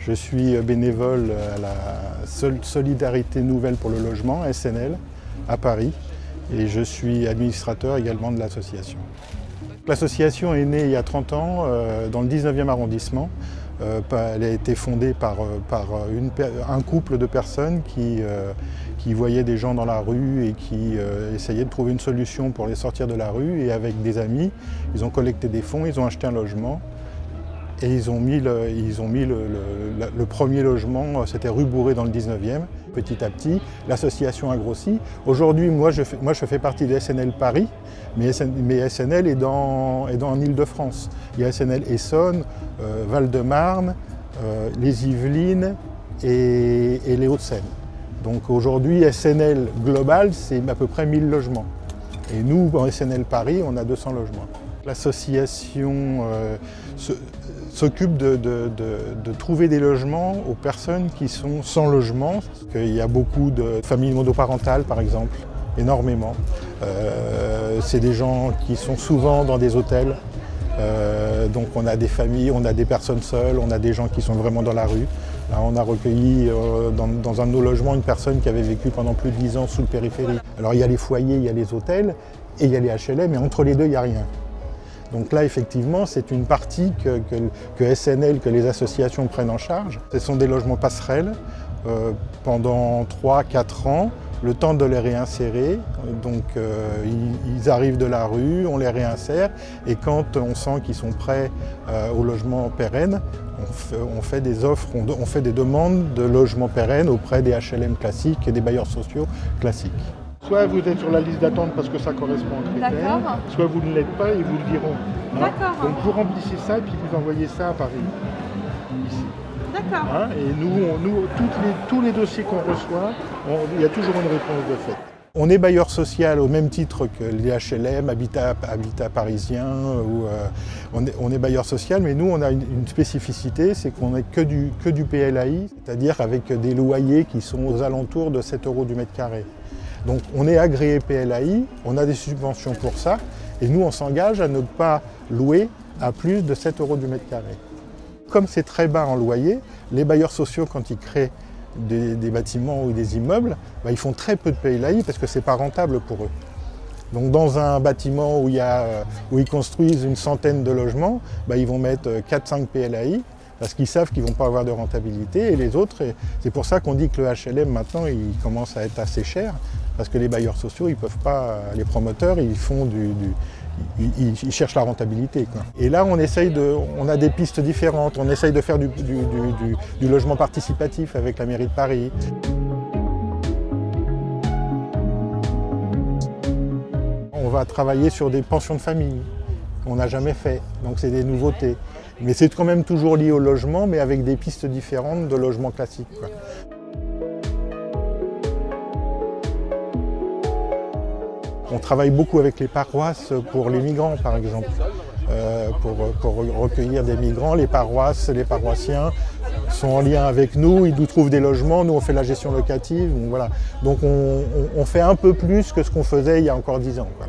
Je suis bénévole à la Solidarité Nouvelle pour le Logement, SNL, à Paris, et je suis administrateur également de l'association. L'association est née il y a 30 ans dans le 19e arrondissement. Elle a été fondée par un couple de personnes qui voyaient des gens dans la rue et qui essayaient de trouver une solution pour les sortir de la rue. Et avec des amis, ils ont collecté des fonds, ils ont acheté un logement. Et ils ont mis le premier logement, c'était rue Bourré dans le 19e. Petit à petit, l'association a grossi. Aujourd'hui, moi je fais partie de SNL Paris, mais SNL est en Île-de-France. Il y a SNL Essonne, Val-de-Marne, les Yvelines et les Hauts-de-Seine. Donc aujourd'hui, SNL Global, c'est à peu près 1000 logements. Et nous, en SNL Paris, on a 200 logements. L'association s'occupe de trouver des logements aux personnes qui sont sans logement. Il y a beaucoup de familles monoparentales, par exemple, énormément. C'est des gens qui sont souvent dans des hôtels. Donc on a des familles, on a des personnes seules, on a des gens qui sont vraiment dans la rue. Là, on a recueilli dans un de nos logements une personne qui avait vécu pendant plus de 10 ans sous le périphérie. Alors il y a les foyers, il y a les hôtels et il y a les HLM, mais entre les deux, il n'y a rien. Donc là, effectivement, c'est une partie que SNL, que les associations prennent en charge. Ce sont des logements passerelles pendant 3-4 ans, le temps de les réinsérer. Donc ils arrivent de la rue, on les réinsère et quand on sent qu'ils sont prêts au logement pérenne, on fait des offres, on fait des demandes de logements pérennes auprès des HLM classiques et des bailleurs sociaux classiques. Soit vous êtes sur la liste d'attente parce que ça correspond aux critères, soit vous ne l'êtes pas et vous le diront. Hein. Donc vous remplissez ça et puis vous envoyez ça à Paris, ici. D'accord. Hein, et nous tous les dossiers qu'on reçoit, il y a toujours une réponse de fait. On est bailleur social au même titre que les HLM, Habitat Parisien, on est bailleur social, mais nous on a une spécificité, c'est qu'on n'est que du PLAI, c'est-à-dire avec des loyers qui sont aux alentours de 7 € du mètre carré. Donc on est agréé PLAI, on a des subventions pour ça, et nous on s'engage à ne pas louer à plus de 7 € du mètre carré. Comme c'est très bas en loyer, les bailleurs sociaux quand ils créent des bâtiments ou des immeubles, ils font très peu de PLAI parce que c'est pas rentable pour eux. Donc dans un bâtiment où ils construisent une centaine de logements, ils vont mettre 4-5 PLAI, parce qu'ils savent qu'ils ne vont pas avoir de rentabilité, et les autres, c'est pour ça qu'on dit que le HLM maintenant il commence à être assez cher, parce que les bailleurs sociaux, ils peuvent pas, les promoteurs, ils cherchent la rentabilité, quoi. Et là, on a des pistes différentes, on essaye de faire du logement participatif avec la mairie de Paris. On va travailler sur des pensions de famille, qu'on n'a jamais fait, donc c'est des nouveautés. Mais c'est quand même toujours lié au logement, mais avec des pistes différentes de logement classique, quoi. On travaille beaucoup avec les paroisses pour les migrants, par exemple. Pour recueillir des migrants, les paroisses, les paroissiens sont en lien avec nous, ils nous trouvent des logements, nous on fait la gestion locative. Donc, voilà. Donc on fait un peu plus que ce qu'on faisait il y a encore 10 ans, quoi.